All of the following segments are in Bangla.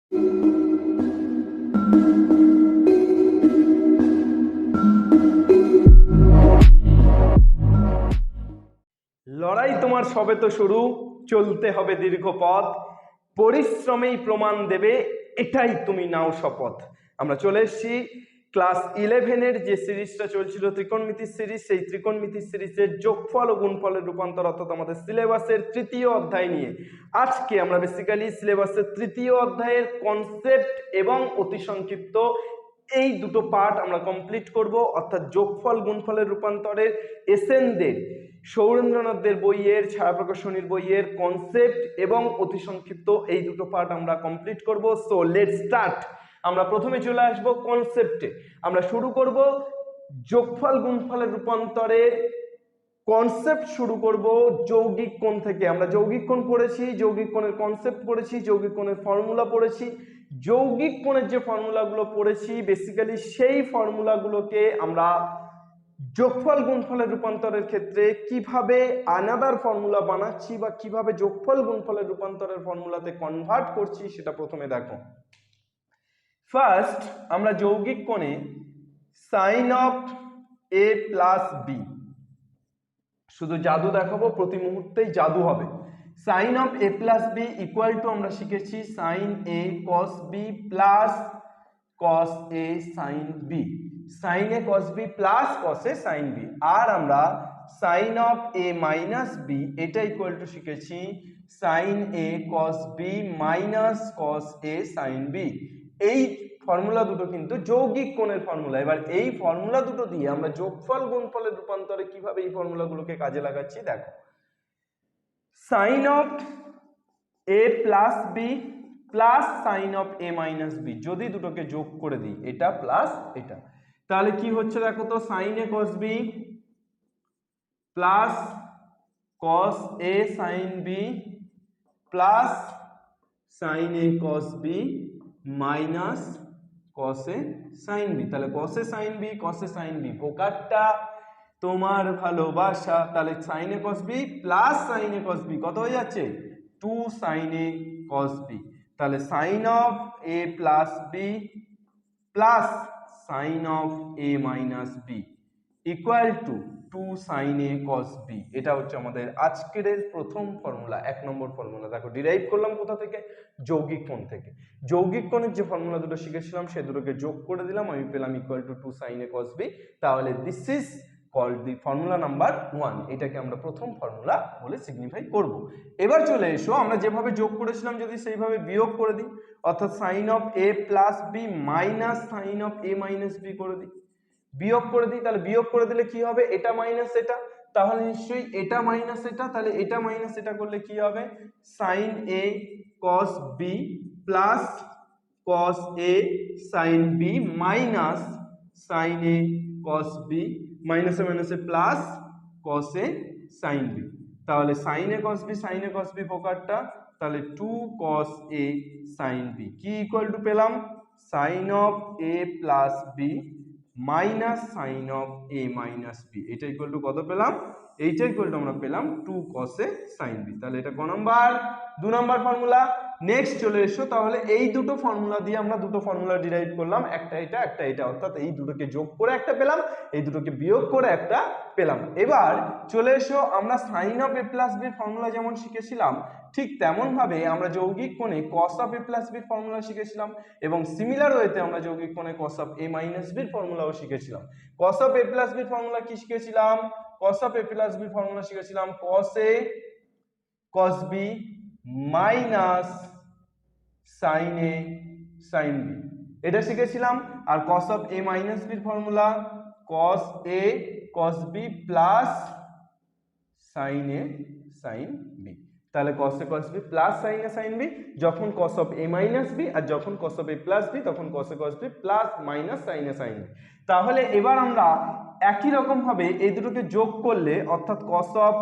লড়াই তোমার সবে তো শুরু, চলতে হবে দীর্ঘ পথ, পরিশ্রমেই প্রমাণ দেবে এটাই তুমি নাও শপথ। আমরা চলে এসেছি ক্লাস 11-এর যে সিরিজটা চলছিল ত্রিকোণমিতির সিরিজ, সেই ত্রিকোণমিতির সিরিজের যোগফল ও গুণফলের রূপান্তর অর্থাৎ আমাদের সিলেবাসের তৃতীয় অধ্যায় নিয়ে। আজকে আমরা বেসিক্যালি সিলেবাসের তৃতীয় অধ্যায়ের কনসেপ্ট এবং অতি সংক্ষিপ্ত এই দুটো পার্ট আমরা কমপ্লিট করব, অর্থাৎ যোগফল গুণফলের রূপান্তরের এসেনদের সৌরেন্দ্রনাথদের বইয়ের, ছায়া প্রকাশনীর বইয়ের কনসেপ্ট এবং অতি সংক্ষিপ্ত এই দুটো পার্ট আমরা কমপ্লিট করব। So let's start. আমরা প্রথমে চলে আসব কনসেপ্টে। আমরা শুরু করব যোগফল গুণফলের রূপান্তরের কনসেপ্ট শুরু করব যৌগিক কোণ থেকে। আমরা যৌগিক কোণ পড়েছি, যৌগিক কোণের কনসেপ্ট পড়েছি, যৌগিক কোণের ফর্মুলা পড়েছি। যৌগিক কোণের যে ফর্মুলাগুলো পড়েছি বেসিক্যালি সেই ফর্মুলাগুলোকে আমরা যোগফল গুণফলের রূপান্তরের ক্ষেত্রে কিভাবে আনাদার ফর্মুলা বানাচ্ছি বা কিভাবে যোগফল গুণফলের রূপান্তরের ফর্মুলাতে কনভার্ট করছি সেটা প্রথমে দেখো। ফার্স্ট আমরা যৌগিক কোণে sine of A plus B, শুধু জাদু দেখাবো, প্রতি মুহূর্তেই জাদু হবে। Sine of A plus B equal to আমরা শিখেছি sine A cos B plus cos A sine B, sine A cos B plus cos A sine B. আর আমরা sine of A minus B এটা ইকুয়াল টু শিখেছি sine A cos B minus cos A sine B. এই ফর্মুলা দুটো কিন্তু যৌগিক কোণের ফর্মুলা। এবার এই ফর্মুলা দুটো দিয়ে আমরা যোগফল গুণফলের রূপান্তরে কিভাবে এই ফর্মুলাগুলোকে কাজে লাগাচ্ছি দেখো। Sine of A plus B plus sine of A minus B, যদি দুটোকে যোগ করে দিই এটা প্লাস এটা, তাহলে কি হচ্ছে দেখো তো, sine A cos B plus cos A sine B plus sine A cos B minus cos A sine B. তাহলে cos A sine B, cos A sine B প্রকারটা তোমার ভালোবাসা, তাহলে sine A cos B plus sine A cos B কত হয়ে যাচ্ছে 2 সাইন এ কস বি। তাহলে sine of A plus B plus sine of A minus B equal to 2 sine A cos B. এটা হচ্ছে আমাদের আজকের প্রথম ফর্মুলা, 1 নম্বর ফর্মুলা। দেখো ডিরাইভ করলাম কোথা থেকে, যৌগিক কোণ থেকে। যৌগিক কোণের যে ফর্মুলা দুটো শিখেছিলাম সে দুটোকে যোগ করে দিলাম, আমি পেলাম equal to 2 sine A cos B. তাহলে this is called the formula number 1। এটাকে আমরা প্রথম ফর্মুলা বলে সিগনিফাই করব। এবার চলে এসো আমরা যেভাবে যোগ করেছিলাম যদি সেইভাবে বিয়োগ করে দিই, অর্থাৎ sine of A plus B minus sine of A minus B করে দিই, বিয়োগ করে দিই। তাহলে বিয়োগ করে দিলে কি হবে, এটা মাইনাস এটা, তাহলে নিশ্চয়ই এটা মাইনাস এটা, তাহলে এটা মাইনাস এটা করলে কি হবে sine A cos B plus cos A sine B minus sine A cos B, মাইনাসে মাইনাসে plus cos A sine B. তাহলে সাইন এ কস বি প্রকারটা, তাহলে 2 কস এ সাইন বি কি ইকুয়াল টু পেলাম sine of A plus B minus sine of A minus B. এটা ইকুয়াল টু কত পেলাম, এইটা ইকুয়াল টু আমরা পেলাম 2 cos এ sin b। তাহলে এটা ক নাম্বার, 2 নাম্বার ফর্মুলা। নেক্সট চলে এসো, তাহলে এই দুটো ফর্মুলা দিয়ে আমরা দুটো ফর্মুলা ডিরাইভ করলাম, একটা এটা একটা এটা, অর্থাৎ এই দুটোকে যোগ করে একটা পেলাম, এই দুটোকে বিয়োগ করে একটা পেলাম। এবার চলে এসো আমরা sine of A plus B formula যেমন শিখেছিলাম ঠিক তেমন ভাবে আমরা যৌগিক কোণে cos of A plus B formula শিখেছিলাম, এবং সিমিলার ওয়েতে আমরা যৌগিক কোণে cos of A minus B ফর্মুলাও শিখেছিলাম। cos of A plus B formula কি শিখেছিলাম, cos of A plus B formula শিখেছিলাম cos a cos b minus sin a sin b, এটা শিখেছিলাম। আর cos of a minus B formula cos a cos b plus sin a sin b। তাহলে cos a cos b plus sin a sin b, যখন cos of a minus b আর যখন cos of a plus b তখন cos a cos b plus minus sin a sin b। তাহলে এবার আমরা একই রকম ভাবে এই দুটোকে যোগ করলে অর্থাৎ cos of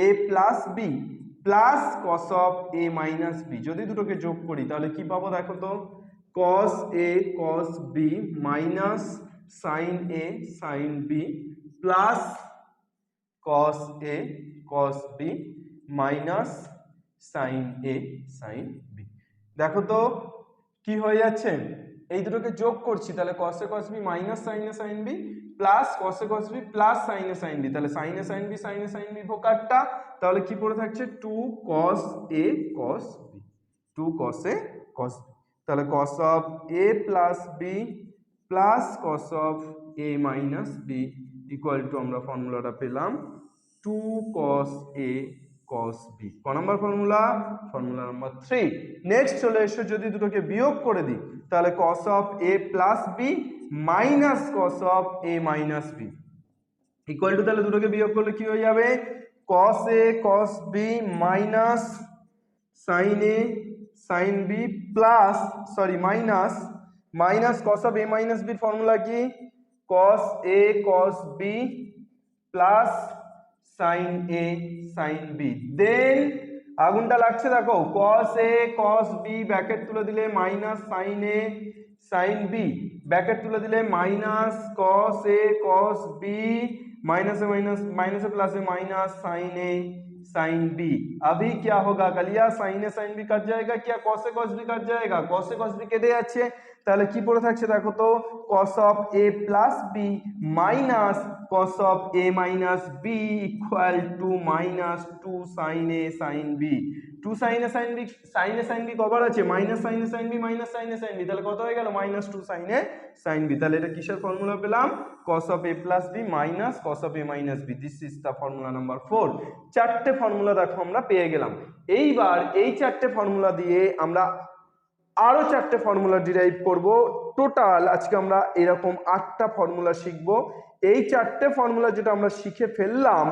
a plus b plus cos of a minus b, যদি দুটোকে যোগ করি তাহলে কি পাবো দেখো তো, cos a cos b minus sin a sin b plus cos a cos b minus sin a sin b। দেখো তো কি হয়ে যাচ্ছে, এই দুটোকে যোগ করছি, তাহলে cos a cos b minus sin a sin b plus cos a cos b plus sin a sin b, তাহলে sin a sin b sin a sin b ভোকারটা, তাহলে কি পড়ে থাকছে 2 cos a cos b, 2 cos a cos b, তাহলে cos of a plus b plus cos of a minus b equal to আমরা ফর্মুলাটা পেলাম 2 cos a cos b। ক number formula? Formula number 3। Next চলে এসো, যদি দুটোকে বিয়োগ করে দিই তাহলে cos of a plus b minus cos of a minus b equal to, তাহলে দুটোকে বিয়োগ করলে কি হয়ে যাবে cos a cos b minus sin a sin b plus minus cos of a minus b এর ফর্মুলা কি cos a cos b plus sin a sin b, দেন আগুনটা লাগছে দেখো cos a cos b bracket তুলে দিলে minus sin a sin b ব্র্যাকেट তুলে दिले minus cos a cos b minus से प्लस है minus sin a sin b। अभी क्या होगा गलिया sin a sin b cut जाएगा, क्या cos a cos b cut जाएगा, cos a cos b केटे যাচ্ছে, তাহলে কি পড়ে থাকছে দেখো তো cos of a plus b minus cos of a minus b equal to minus 2 sin a sin b। 2 sin a sin b কবার আছে minus sin a sin b minus sin a sin b, তাহলে কত হয়ে গেল minus 2 sin a sin b। তাহলে এটা কিসের ফর্মুলা পেলাম cos of a plus b minus cos of a minus b, this is the formula number 4। চারটে ফর্মুলা দেখো আমরা পেয়ে গেলাম। এইবার এই চারটে ফর্মুলা দিয়ে আমরা আরো চারটে ফর্মুলা ডিরাইভ করব। টোটাল আজকে আমরা এরকম 8টা ফর্মুলা শিখব। এই চারটে ফর্মুলা যেটা আমরা শিখে ফেললাম,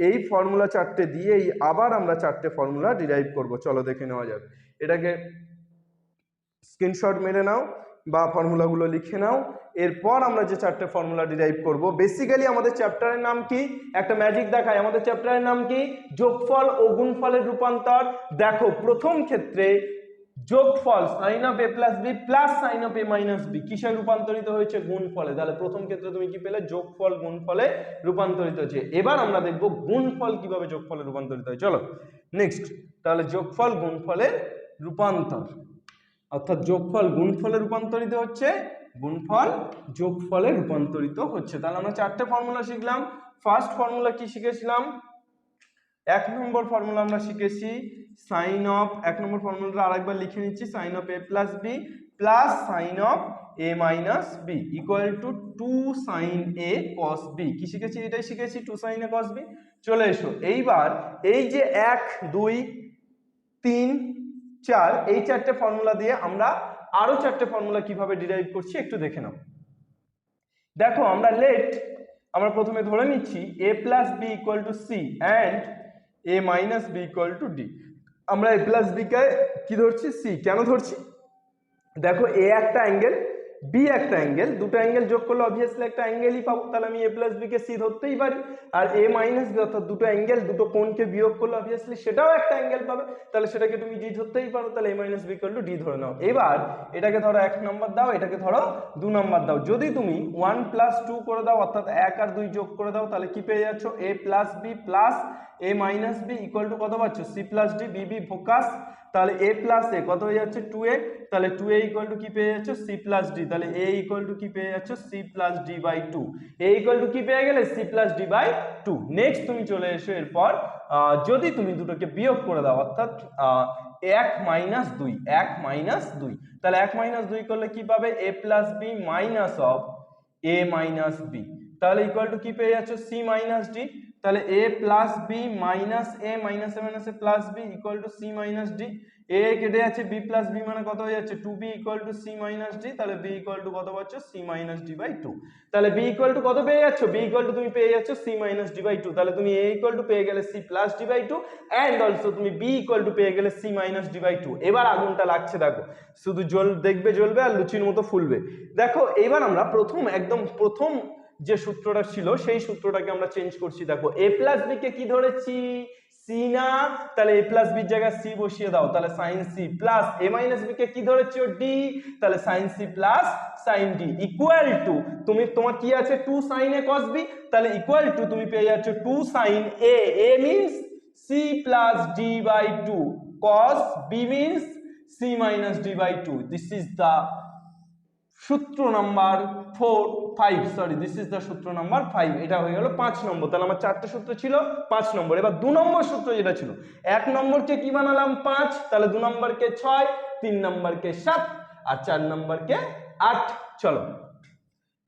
এই ফর্মুলা চারটে দিয়েই আবার আমরা চারটে ফর্মুলা ডিরাইভ করব। চলো দেখে নেওয়া যাক। এটাকে স্ক্রিনশট মেরে নাও বা ফর্মুলাগুলো লিখে নাও। এরপর আমরা যে চারটে ফর্মুলা ডিরাইভ করব, বেসিক্যালি আমাদের চ্যাপ্টারের নাম কি, একটা ম্যাজিক দেখায়, আমাদের চ্যাপ্টারের নাম কি যোগফল ও গুণফলের রূপান্তর। দেখো প্রথম ক্ষেত্রে যোগফল sin of a plus b plus sin of a minus b কিসে রূপান্তরিত হয়েছে গুণফলে, তাহলে প্রথম ক্ষেত্রে তুমি কি পেলে যোগফল গুণফলে রূপান্তরিত হয়েছে। এবার আমরা দেখব গুণফল কিভাবে যোগফলে রূপান্তরিত হয়। চলো নেক্সট, তাহলে যোগফল গুণফলের রূপান্তর, অর্থাৎ যোগফল গুণফলে রূপান্তরিত হচ্ছে, গুণফল যোগফলে রূপান্তরিত হচ্ছে। তাহলে আমরা চারটে ফর্মুলা শিখলাম। ফার্স্ট ফর্মুলা কি শিখেছিলাম, এক নম্বর ফর্মুলা আমরা শিখেছি সাইন অফ, এক নম্বর ফর্মুলাটা আরেকবার লিখে নিচ্ছি, sine of A plus B plus sine of A minus B equal to 2 sine A cos B. কি শিখেছি, এটাই শিখেছি 2 সাইন এ কস বি। চলে এসো এইবার এই যে 1 2 3 4 এই চারটে ফর্মুলা দিয়ে আমরা আরো চারটে ফর্মুলা কিভাবে ডিরাইভ করছি একটু দেখে নাও। দেখো আমরা প্রথমে ধরে নিচ্ছি a plus B equal to C and a minus B equal to D. আমরা a প্লাস বি কে কি ধরছি, সি। কেন ধরছি, দেখো a একটা অ্যাঙ্গেল বি একটা অ্যাঙ্গেল, দুটো অ্যাঙ্গেল যোগ করলে অবভিয়াসলি একটা অ্যাঙ্গেলই পাবো, তাহলে আমি a প্লাস বি কে সি ধরতেই পারি। আর a মাইনাস বি অর্থাৎ দুটো অ্যাঙ্গেল দুটো কোণকে বিয়োগ করলে অবভিয়াসলি সেটাও একটা অ্যাঙ্গেল পাবে, তাহলে সেটাকে তুমি ডি ধরতেই পারো, তাহলে a minus B equal to D ধরে নাও। এবার এটাকে ধরো 1 নম্বর দাও, এটাকে ধরো 2 নম্বর দাও। যদি তুমি 1 প্লাস 2 করে দাও অর্থাৎ 1 আর 2 যোগ করে দাও, তাহলে কি পেয়ে যাচ্ছ a plus B plus a minus B equal to কত পাচ্ছ C plus D, B B focus, তাহলে a প্লাস এ কত হয়ে যাচ্ছে 2a, তাহলে 2a ইকুয়াল টু কি পেয়ে যাচ্ছ c প্লাস d, তাহলে a ইকুয়াল টু কি পেয়ে যাচ্ছ c plus d by 2, a ইকুয়াল টু কি পেয়ে গেলে c plus d by 2। Next তুমি চলে এসো, এরপর যদি তুমি দুটোকে বিয়োগ করে দাও অর্থাৎ 1 মাইনাস 2 তাহলে 1 মাইনাস 2 করলে কি পাবে a plus b minus of a minus b, তাহলে ইকুয়াল টু কি পেয়ে যাচ্ছ c মাইনাস d, তাহলে a plus B minus A minus A minus A plus B equal to C minus D. A কেটে যাচ্ছে, বি প্লাস বি মানে কত হয়ে যাচ্ছে 2b equal to C minus D, তাহলে বি ইকুয়াল টু কত পাচ্ছ সি মাইনাস ডি বাই 2। তাহলে বি ইকুয়াল টু কত পেয়ে যাচ্ছ, বি ইকুয়াল টু তুমি পেয়ে যাচ্ছ সি মাইনাস ডি বাই 2, তাহলে তুমি এ ইকুয়াল টু পেয়ে গেলে C plus D by 2 and also তুমি বি ইকুয়াল টু পেয়ে গেলে সি মাইনাস ডি বাই 2। এবার আগুনটা লাগছে দেখো, শুধু জ্বলবে আর লুচির মতো ফুলবে। দেখো এইবার আমরা প্রথম যে সূত্রটা ছিল সেই সূত্রটাকে আমরা চেঞ্জ করছি। দেখো a প্লাস বি কে কি ধরেছি সি না, তাহলে a প্লাস বির জায়গায় সি বসিয়ে দাও, তাহলে sine C plus a minus B কে কি ধরেছো ডি, তাহলে sine C plus sine D equal to তোমার কি আছে 2 সাইন এ কস বি, তাহলে ইকুয়াল টু তুমি পেয়ে যাচ্ছ 2 sine A means C plus D by 2 cos B means c minus d by 2. This is the সূত্র number 5 sorry this is the সূত্র নাম্বার 5। এটা হয়ে গেল 5 নম্বর। তাহলে আমার চারটে সূত্র ছিল 5 নম্বর। এবার 2 নম্বর সূত্র যেটা ছিল 1 নম্বরকে কি বানালাম 5, তাহলে 2 নম্বরকে 6, 3 নম্বরকে 7 আর 4 নম্বরকে 8। চলো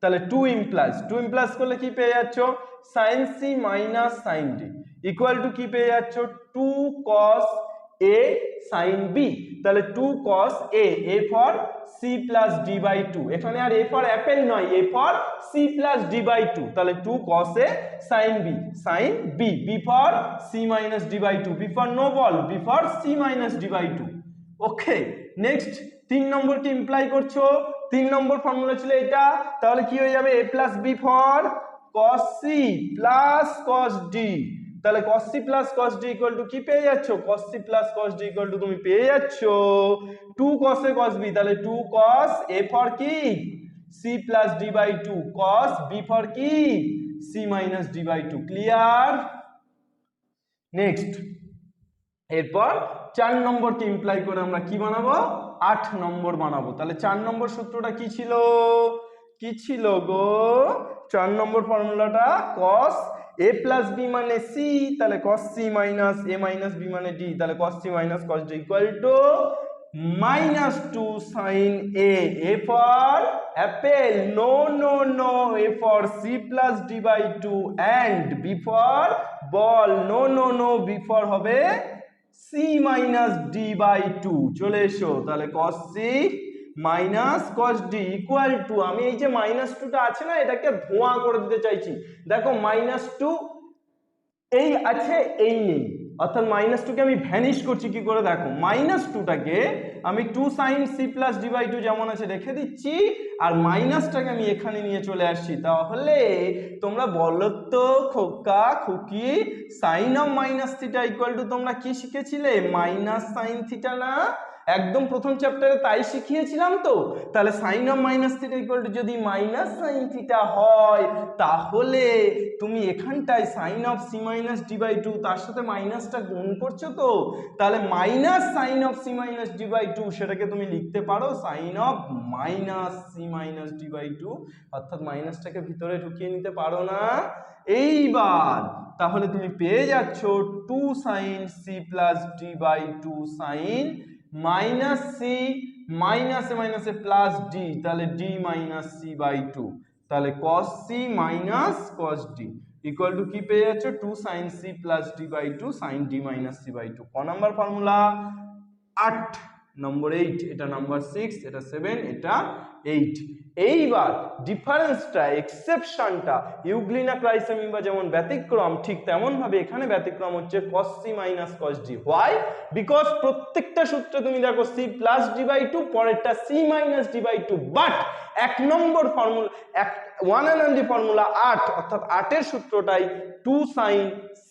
তাহলে 2 ইমপ্লাস করলে কি পেয়ে যাচ্ছ sin c minus sin d equal two কি পেয়ে যাচ্ছ 2 cos a sin b। তাহলে 2 cos a for c plus d by 2, এখানে আর a ফর অ্যাপেল নয়, a for c plus d by 2। তাহলে 2 cos a sin b, b for c minus d by 2, b for no বল, b for c minus d by 2। Okay next 3 নম্বর কি ইমপ্লাই করছো, 3 নম্বর ফর্মুলা ছিল এটা, তাহলে কি হয়ে যাবে a plus b for cos c plus cos d। তাহলে cos c plus cos d equal to কি পেয়ে যাচ্ছ, cos c plus cos d equal to তুমি পেয়ে যাচ্ছ 2 cos a cos b। তাহলে 2 cos a ফর কি c plus d by 2, cos b for কি c minus d by 2। Clear? Next এরপর 4 নম্বরকে ইমপ্লাই করে আমরা কি বানাবো 8 নম্বর বানাবো। তাহলে 4 নম্বর সূত্রটা কি ছিল গো, 4 নম্বর ফর্মুলাটা cos a plus b মানে c, তাহলে cos c minus a minus b মানে d, তাহলে cos c minus cos d equal to minus 2 sin a for apple, no, a for c plus d by 2 and b for ball, no, b for হবে c minus d by 2। চলে এসো তাহলে cos c minus cos d equal two, আমি এই যে মাইনাস 2টা আছে না এটাকে ধোঁয়া করে দিতে চাইছি। দেখো মাইনাস 2 এই আছে এই নেই, অর্থাৎ মাইনাস 2 কে আমি ভ্যানিশ করছি কি করে, দেখো মাইনাস 2টাকে আমি 2 sin c plus d by 2 যেমন আছে রেখে দিচ্ছি, আর মাইনাসটাকে আমি এখানে নিয়ে চলে আসছি। তাহলে তোমরা বলো তো খোকা খুকি sin of minus theta equal to তোমরা কি শিখেছিলে মাইনাস sin theta না, একদম প্রথম চ্যাপ্টারে তাই শিখিয়েছিলাম তো। তাহলে sin of minus theta equal to যদি মাইনাস sin theta হয় তাহলে তুমি এখানটায় sin of c minus d by 2 তার সাথে মাইনাসটা গুণ করছো তো, তাহলে minus sin of c minus d by 2 সেটাকে তুমি লিখতে পারো sin of minus c minus d by 2, অর্থাৎ মাইনাসটাকে ভিতরে ঢুকিয়ে নিতে পারো না। এইবার তাহলে তুমি পেয়ে যাচ্ছ 2 sin c plus d by 2 sin minus c minus A plus d, তাহলে d মাইনাস c বাই 2, তাহলে cos c minus cos d equal two কি পেয়ে যাচ্ছ 2 sin c plus d by 2 sin d minus c by 2। ক নাম্বার ফর্মুলা 8, নম্বর 8, এটা নাম্বার 6, এটা 7, এটা 8। এইবার ডিফারেন্সটা এক্সেপশনটা ইউগ্লিনা ক্রাইসেমিবা যেমন ব্যতিক্রম, ঠিক তেমন ভাবে এখানে ব্যতিক্রম হচ্ছে cos c minus cos d। why? Because প্রত্যেকটা সূত্রে তুমি দেখো c plus d by 2, পরেরটা c minus d by 2, but এক number formula one and only formula 8, অর্থাৎ 8 এর সূত্রটাই 2 sin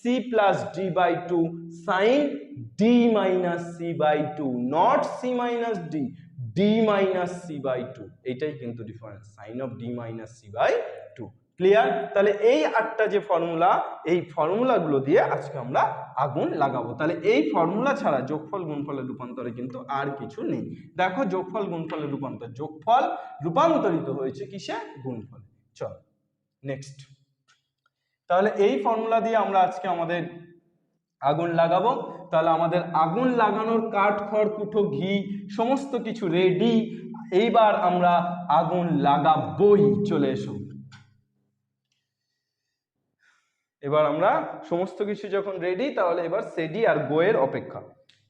c plus d by 2 sin d minus c by 2, not c minus d, d minus c by 2। এইটাই কিন্তু difference, sin of d minus c by 2। Clear? তাহলে এই 8টা যে ফর্মুলা, এই ফর্মুলাগুলো দিয়ে আজকে আমরা আগুন লাগাবো। তাহলে এই ফর্মুলা ছাড়া যোগফল গুণফলের রূপান্তরে কিন্তু আর কিছু নেই। দেখো যোগফল গুণফলের রূপান্তর, যোগফল রূপান্তরিত হয়েছে কিসে, গুণফলে। চল নেক্সট, তাহলে এই ফর্মুলা দিয়ে আমরা আজকে আমাদের আগুন লাগাবো। তাহলে আমাদের আগুন লাগানোর কাঠ খড় কুটো ঘি সমস্ত কিছু রেডি, এইবার আমরা আগুন লাগাবোই। চলে এসো, এবার আমরা সমস্ত কিছু যখন রেডি তাহলে এবার সেডি আর গোয়ের অপেক্ষা।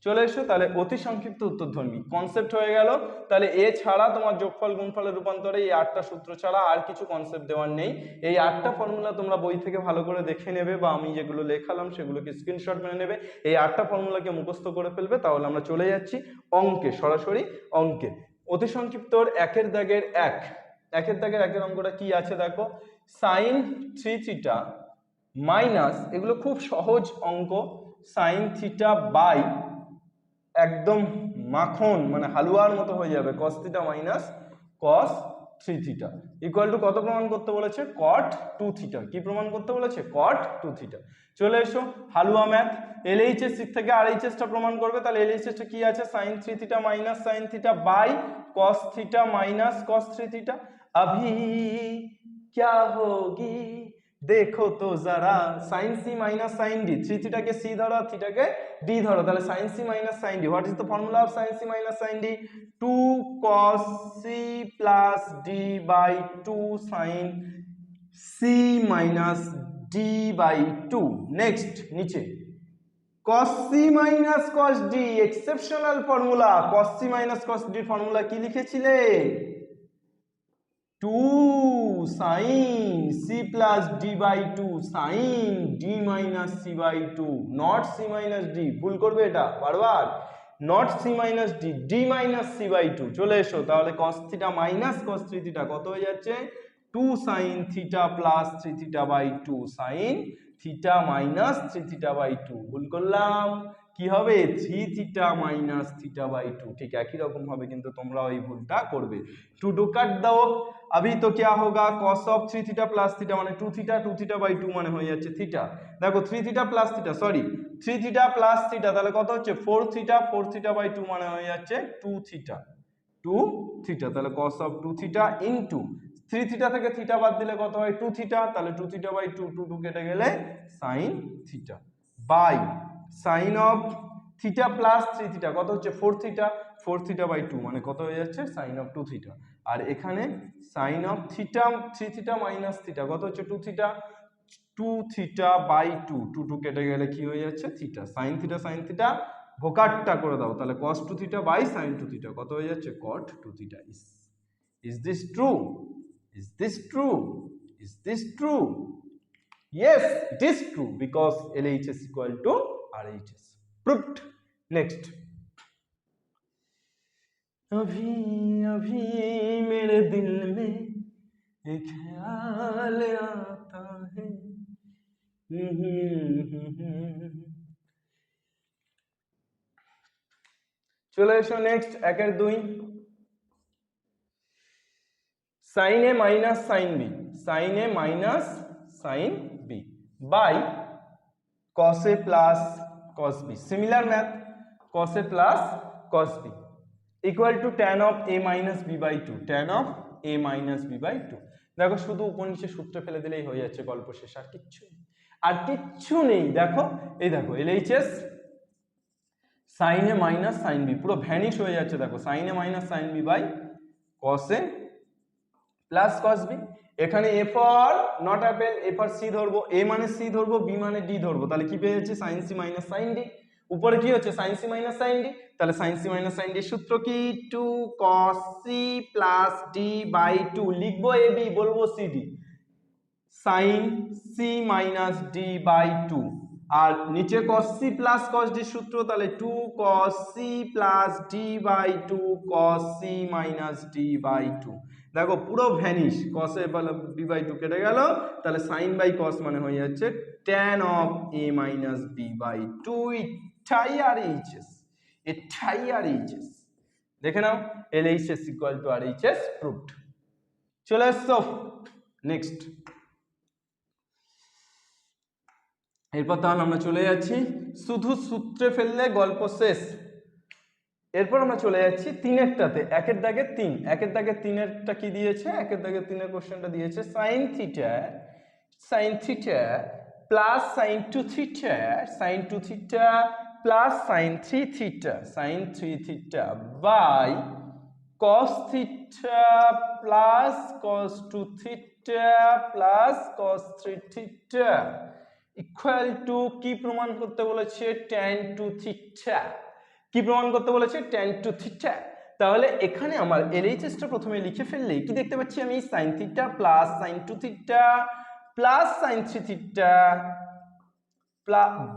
চলে এসো, তাহলে অতি সংক্ষিপ্ত উত্তরধর্মী কনসেপ্ট হয়ে গেল। তাহলে এ ছাড়া তোমার যোগফল গুণফলের রূপান্তরে এই 8টা সূত্র ছাড়া আর কিছু কনসেপ্ট দেওয়ার নেই। এই 8টা ফর্মুলা তোমরা বই থেকে ভালো করে দেখে নেবে, বা আমি যেগুলো লেখালাম সেগুলোকে স্ক্রিনশট মেরে নেবে, এই 8টা ফর্মুলাকে মুখস্থ করে ফেলবে। তাহলে আমরা চলে যাচ্ছি অঙ্কে, সরাসরি অঙ্কে। অতি সংক্ষিপ্তর একের দাগের একের অঙ্কটা কি আছে দেখো, সাইন 3 থিটা মাইনাস, এগুলো খুব সহজ অঙ্ক, সাইন থিটা বাই একদম মাখন মানে হালুয়ার মতো হয়ে যাবে cos theta minus cos 3 theta equal to কত প্রমাণ করতে বলেছে cot 2 থিটা কি প্রমাণ করতে বলেছে cot 2 থিটা চলে এসো হালুয়া ম্যাথ LHS থেকে RHS টা প্রমাণ করবে তাহলে LHS টা কি আছে sin 3 theta minus sin theta by cos theta minus cos 3 theta अभी क्या होगी देखो तो जरा sin c minus sin d 3 theta के c धरो थीटा के d धरो তাহলে sin c minus sin d what is the formula of sin c minus sin d 2 cos c plus d by 2 sin c minus d by 2 next नीचे cos c minus cos d exceptional formula cos c minus cos d formula কি লিখেছিলে 2 sin c plus d by 2 sin d minus c by 2 not c minus d ভুল করবে এটা বারবার not c minus d d minus c by 2 চলে এসো তাহলে cos theta minus cos 3 theta কত হয়ে যাচ্ছে 2 sin theta plus 3 theta by 2 sin theta minus 3 theta by 2 ভুল করলাম কি হবে 3 theta minus theta by 2 ठीक একই রকম হবে কিন্তু তোমরা ওই ভুলটা করবে 2 2 কাট দাও अभी तो क्या होगा cos of 3 theta plus theta মানে 2 theta by 2 মানে হয়ে যাচ্ছে theta দেখো 3 theta plus theta sorry 3 theta plus theta তাহলে কত হচ্ছে 4 theta by 2 মানে হয়ে যাচ্ছে 2 theta তাহলে cos of 2 theta into 3 theta থেকে theta বাদ দিলে কত হয় 2 theta তাহলে 2 theta by 2 2 কেটে গেলে sin theta by sin of theta plus 3 theta কত হচ্ছে 4 theta by 2 মানে কত হয়ে যাচ্ছে sin of 2 theta আর এখানে sin of theta 3 theta minus theta কত হচ্ছে 2 theta by 2 কেটে গেলে কি হয়ে যাচ্ছে theta sin theta ভোকাটটা করে দাও তাহলে cos 2 theta by sin 2 theta কত হয়ে যাচ্ছে cot 2 theta is this true is this true yes it is true because LHS equal to RHS proved next अभी अभी मेरे दिल में एक ख्याल आता है चलो एसो next एकेर 2 sin a minus sin b by cos a plus cos b similar math cos a plus cos b equal to tan of a minus b by 2 tan of a minus b by 2 দেখো শুধু উপর নিচে সূত্র ফেলে দিলেই হয়ে যাচ্ছে গল্প শেষ আর কিচ্ছু নেই দেখো এই দেখো LHS sin a minus sin b পুরো ভ্যানিশ হয়ে যাচ্ছে দেখো sin a minus sin b by cos a plus cos b এখানে a for not apple a for c ধরবো a মানে c ধরবো b মানে d ধরবো তাহলে কি পেয়ে যাচ্ছে sin c minus sin d উপরে কি হচ্ছে sin c minus sin d তাহলে sin c minus sin d সূত্র কি 2 cos c plus d by 2 লিখবো a b বলবো c d sin c minus d by 2 আর নিচে cos c plus cos d সূত্র তাহলে 2 cos c plus d by 2 cos c minus d by 2 দেখো পুরো vanish cos a b by 2 কেটে গেল তাহলে sin by cos মানে হয়ে যাচ্ছে tan of a minus b by 2 এটাই RHS দেখে নাও LHS equal to RHS proved চলে আসছো নেক্সট এরপর তাহলে আমরা চলে যাচ্ছি শুধু সূত্রে ফেললে গল্প শেষ এরপর আমরা চলে যাচ্ছি তিনেরটাতে একের দাগে 3 একের দাগে 3এরটা কি দিয়েছে একের দাগে 3এর কোশ্চেনটা দিয়েছে sin theta plus sin 2 theta plus sin 3 theta by cos theta plus cos 2 theta plus cos 3 theta equal to কি প্রমাণ করতে বলেছে tan 2 theta কি প্রমাণ করতে বলেছে tan 2 theta তাহলে এখানে আমার LHS টা প্রথমে লিখে ফেললে কি দেখতে পাচ্ছি আমি sin theta plus sin 2 theta plus sin 3 theta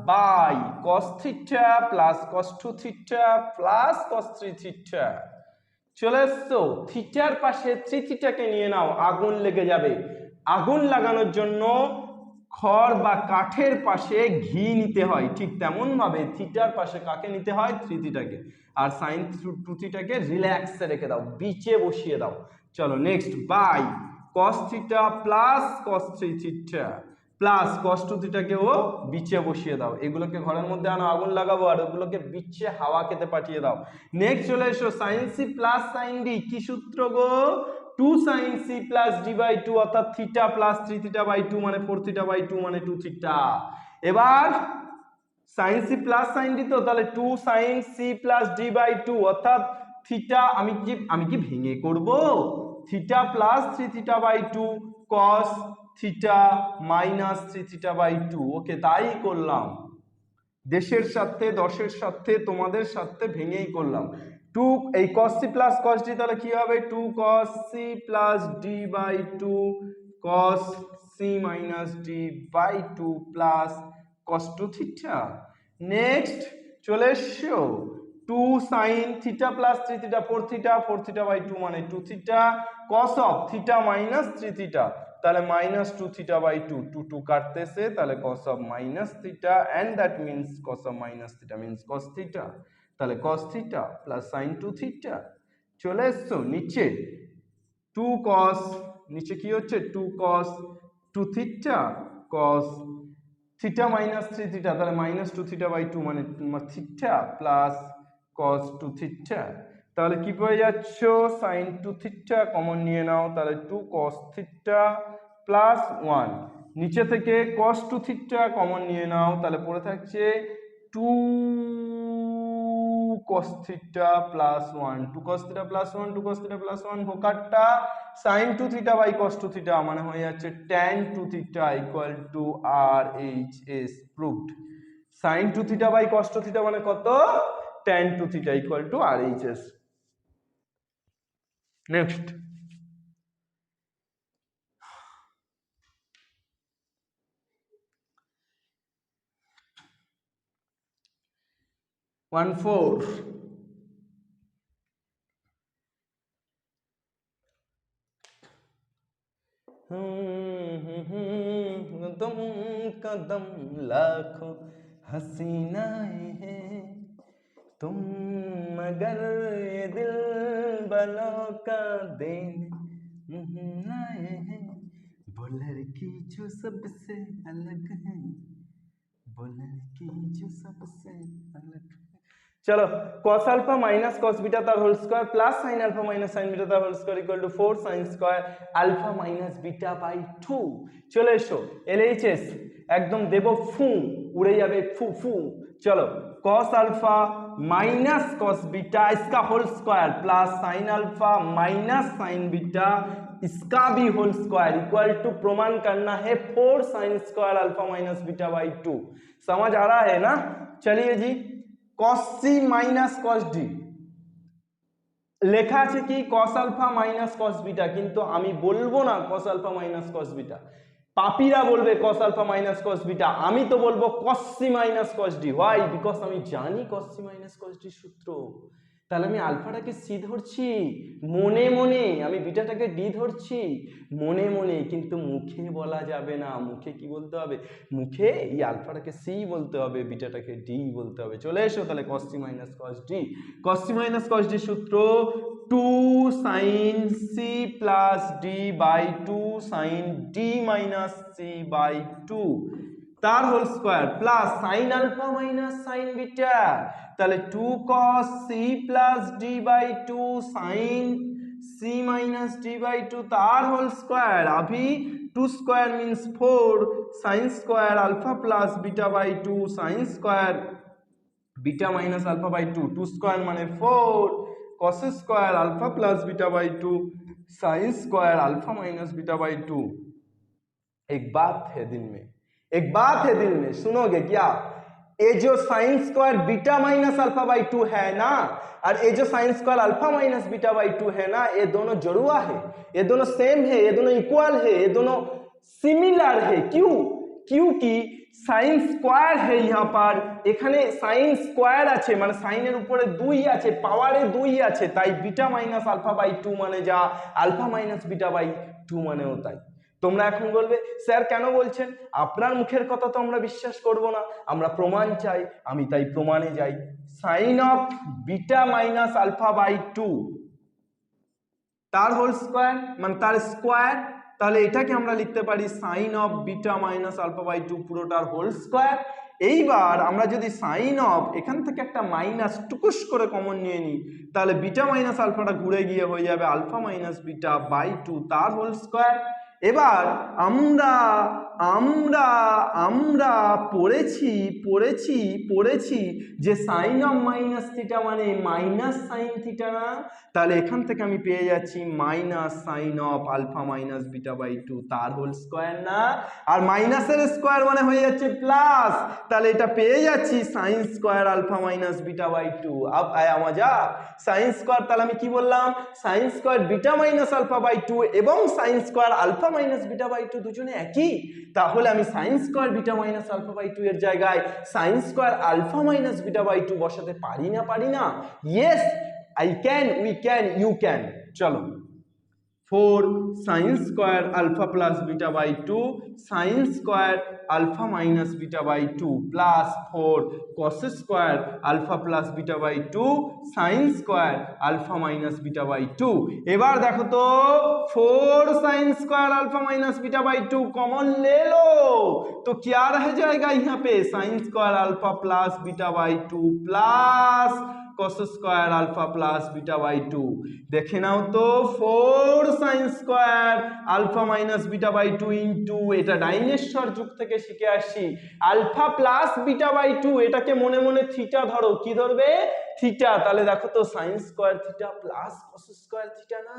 by cos theta plus cos 2 theta plus cos 3 theta চলে আসছো থিটার পাশে 3 থিটাকে নিয়ে নাও আগুন লেগে যাবে আগুন লাগানোর জন্য খড় বা কাঠের পাশে ঘি নিতে হয়, ঠিক তেমন ভাবে থিটার পাশে কাকে নিতে হয়, 3 থিটাকে, আর সাইন 2 থিটাকে রিল্যাক্সে রেখে দাও, বিচে বসিয়ে দাও। চলো next, by cos theta plus cos 3 theta plus cos 2 থিটাকে ও বিচে বসিয়ে দাও। এগুলোকে ঘরের মধ্যে আনো, আগুন লাগাবো, আর ওগুলোকে বিচে হাওয়া খেতে পাঠিয়ে দাও। নেক্সট চলে এসো, sin c plus sin d, কি সূত্র গো, 2 sin c plus d by 2, অর্থাৎ থিটা প্লাস 3 থিটা বাই 2 মানে 4 থিটা বাই 2 মানে 2 থিটা। এবার sin c plus sin d, তো তাহলে 2 sin c plus d by 2, অর্থাৎ থিটা আমি কি ভেঙে করব, theta plus 3 theta by 2 cos theta minus 3 theta by 2। Okay, তাই করলাম, দেশের সাথে দশের সাথে তোমাদের সাথে ভেঙেই করলাম। 2 এই cos c plus cos d, তাহলে কি হবে, 2 cos c plus d by 2 cos c minus d by 2 plus cos 2 theta. Next চলে এসো, 2 sin theta plus 3 theta 4 theta, 4 theta by 2 মানে 2 theta, cos of theta minus 3 theta, তাহলে মাইনাস 2 থিটা বাই 2, 2 2 কাটতেছে, তাহলে cos of minus theta, and that means cos of minus theta means cos theta, তাহলে cos theta plus sin 2 theta. চলে এসছো নিচে, 2 cos, নিচে কি হচ্ছে, 2 cos 2 theta cos theta minus 3 theta, তাহলে মাইনাস 2 থিটা বাই 2 মানে থিটা প্লাস cos 2 থিটা। তাহলে কি পেয়ে যাচ্ছ, sin 2 থিটা কমন নিয়ে নাও, তাহলে 2 cos থিটা প্লাস 1, নিচে থেকে cos 2 থিটা কমন নিয়ে নাও, তাহলে পড়ে থাকছে 2 cos theta plus 1, 2 cos theta plus 1, 2 cos theta plus 1, হোকারটা sin 2 theta by cos 2 theta মানে হয়ে যাচ্ছে tan 2 theta equal to RHS, proved. sin 2 theta by cos 2 theta মানে কত, tan 2 theta equal to RHS। Next, one four, कदम कदम लाखों हसीनाएं हैं तुम, मगर ये दिल बलों का देने आए हैं, वो लड़की जो सबसे अलग है, वो लड़की जो सबसे अलग है। चलो, cos alpha minus cos beta तार whole square plus sin alpha minus sin beta तार whole square equal to 4 sin square alpha minus beta by 2। চলে এসো, LHS একদম দেব ফু, উড়ে যাবে ফু ফু। चलो, cos alpha minus cos beta इसका whole square plus sin alpha minus sin beta इसका भी होल स्क्वायर इक्वल टू, प्रमाण करना है 4 sin square alpha minus beta by 2। समझ आ रहा है ना? चलिए जी, cos c minus cos d লেখা আছে কি, cos alpha minus cos beta, কিন্তু আমি বলবো না cos alpha minus cos beta, পাপিরা বলবে cos alpha minus cos beta, আমি তো বলবো cos c minus cos d। Why? Because আমি জানি cos c minus cos d সূত্র। তাহলে আমি আলফাটাকে সি ধরছি মনে মনে, আমি বিটাটাকে ডি ধরছি মনে মনে, কিন্তু মুখে বলা যাবে না। মুখে কি বলতে হবে, মুখে এই আলফাটাকে সি বলতে হবে, বিটাটাকে ডি বলতে হবে। চলে এসো তাহলে cos c minus cos d, cos c minus cos d সূত্র 2 sin c plus d by 2 sin d minus c by 2 তার whole square plus sin alpha minus sin beta, তাহলে 2 cos c plus d by 2 sin c minus d by 2 तार होल स्क्वायर। अभी 2 square means 4 sin square alpha plus beta by 2 sin square beta minus alpha by 2, 2 square माने 4 cos square alpha plus beta by 2 sin square alpha minus beta by 2। एक बात है दिल में, एक बात है दिल में, सुनोगे क्या? ये जो sine square beta minus alpha by 2 है ना, और ये जो sine square alpha minus beta by 2 है ना, ये दोनों जुड़वा है, ये दोनों सेम है, ये दोनों इक्वल है, ये दोनों सिमिलर है। क्यों? क्योंकि साइन स्क्वायर है यहाँ पर, এখানে সাইন স্কয়ার আছে মানে সাইনের উপরে 2 আছে, পাওয়ারে 2 আছে, তাই বিটা মাইনাস আলফা বাই 2 মানে যা, আলফা মাইনাস বিটা বাই 2 মানেও তাই। তোমরা এখন বলবে স্যার কেন বলছেন, আপনার মুখের কথা তো আমরা বিশ্বাস করব না, আমরা প্রমাণ চাই। আমি তাই প্রমাণে যাই। Sine of beta minus alpha by 2 তার হোল স্কোয়ার মানে তার স্কোয়ার, তাহলে এটাকে আমরা লিখতে পারি sine of beta minus alpha by 2 পুরোটার হোল স্কোয়ার। এইবার আমরা যদি সাইন অফ এখান থেকে একটা মাইনাস টুকুস করে কমন নিয়ে নিই, তাহলে বিটা মাইনাস আলফাটা ঘুরে গিয়ে হয়ে যাবে আলফা মাইনাস বিটা বাই 2 তার হোল স্কোয়ার। এবার আমরা আমরা আমরা পড়েছি পড়েছি পড়েছি যে সাইন অফ মাইনাস থিটা মানে মাইনাস সাইন থিটা না, তাহলে এখান থেকে আমি পেয়ে যাচ্ছি minus sine of alpha minus beta by 2 তার হোল স্কোয়ার না, আর মাইনাসের স্কোয়ার মানে হয়ে যাচ্ছে প্লাস, তাহলে এটা পেয়ে যাচ্ছি sine square alpha minus beta by 2। আব আয়া মজা। সাইন স্কোয়ার তাহলে আমি কি বললাম, sine square beta minus alpha by 2 এবং sine square alpha minus beta by 2 দুজনে একই, তাহলে আমি sine square beta minus alpha by 2 এর জায়গায় sine square alpha minus beta by 2 বসাতে পারি না পারি না? Yes I can, we can, you can. চলো 4 sin square alpha plus beta by 2 sin square alpha minus beta by 2 plus 4 cos square alpha plus beta by 2 sin square alpha minus beta by 2। এবার দেখো তো 4 sin square alpha minus beta by 2 common ले लो तो क्या रह जाएगा यहाँ पे sin square alpha plus beta by 2 plus cos square alpha plus beta by 2। দেখে নাও তো 4 sin square alpha minus beta by 2 into এটা ডাইনেশ্বর যুগ থেকে শিখে আসছি alpha plus beta by 2, এটাকে মনে মনে থিটা ধরো, কি ধরবে থিটা, তাহলে দেখো তো sin square theta plus cos square theta না,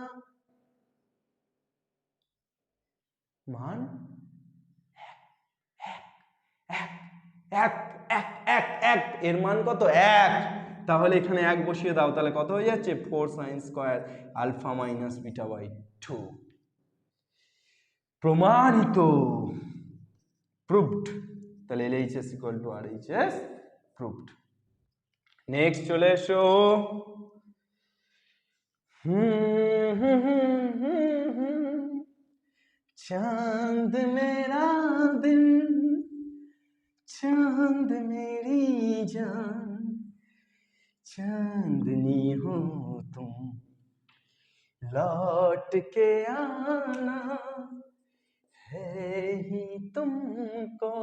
মান এক এর মান কত 1, তাহলে এখানে 1 বসিয়ে দাও, তাহলে কত হয়ে যাচ্ছে 4 sin square alpha minus beta by 2। প্রমাণিত, proved, তাহলে LHS equal to RHS proved। Next চলে এসো चांद मेरा दिन चांद मेरी जान चांदनी हो तुम लौट के आना है ही तुमको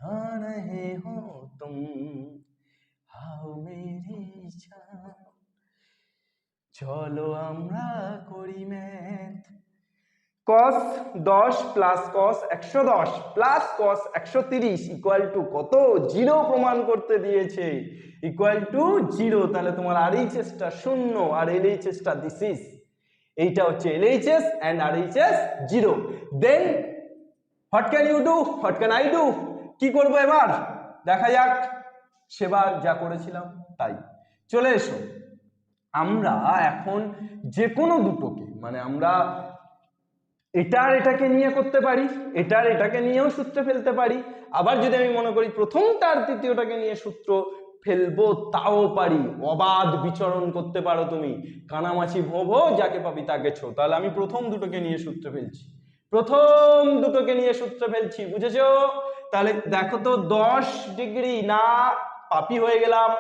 आ रहे हो तुम आओ मेरी जान। চলো আমরা করি math. cos 10 plus cos 110 plus cos 130 equal to কত, 0 প্রমাণ করতে দিয়েছে, ইকুয়াল টু 0, তাহলে তোমার RHS টা 0 আর LHS টা দিস ইজ, এইটা হচ্ছে LHS and RHS 0। Then what can you do, what can I do, কি করব এবার দেখা যাক, সেবার যা করেছিলাম তাই। চলে এসো আমরা এখন যে কোনো দুটোকে মানে আমরা এটার এটাকে নিয়ে করতে পারি, এটার এটাকে নিয়েও সূত্র ফেলতে পারি, আবার যদি আমি মনে করি প্রথমটার তৃতীয়টাকে নিয়ে সূত্র ফেলবো তাও পারি, অবাধ বিচরণ করতে পারো তুমি, কানামাছি ভোভো যাকে পাবি তাকে ছো। তাহলে আমি প্রথম দুটোকে নিয়ে সূত্র ফেলছি, প্রথম দুটোকে নিয়ে সূত্র ফেলছি, বুঝেছো? তাহলে দেখো তো 10 ডিগ্রি না, পাপি হয়ে গেলাম,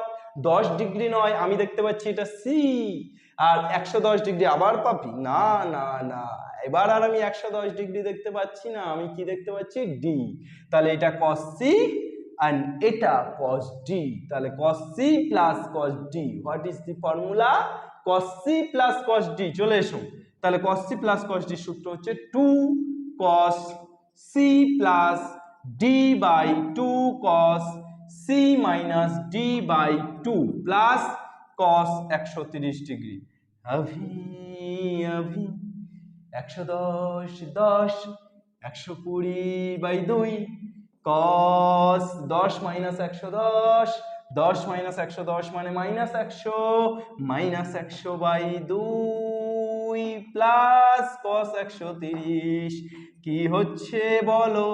10 ডিগ্রি নয়, আমি দেখতে পাচ্ছি এটা সি, আর 110 ডিগ্রি আবার পাপি, না না না, এবার আর আমি 110 ডিগ্রি দেখতে পাচ্ছি না, আমি কি দেখতে পাচ্ছি ডি, তাহলে এটা cos সি and এটা cos d, তাহলে cos c plus cos d, what is the formula, cos c plus cos d। চলে এসো তাহলে cos c plus cos d সূত্র হচ্ছে 2 cos c plus d by 2 cos c minus d by 2 plus cos 130 degree. अभी अभी 110 10 120 by 2 cos 10 minus 110 10 minus 110 মানে minus 100 minus 100 by 2 plus cos 130 কি হচ্ছে বলো,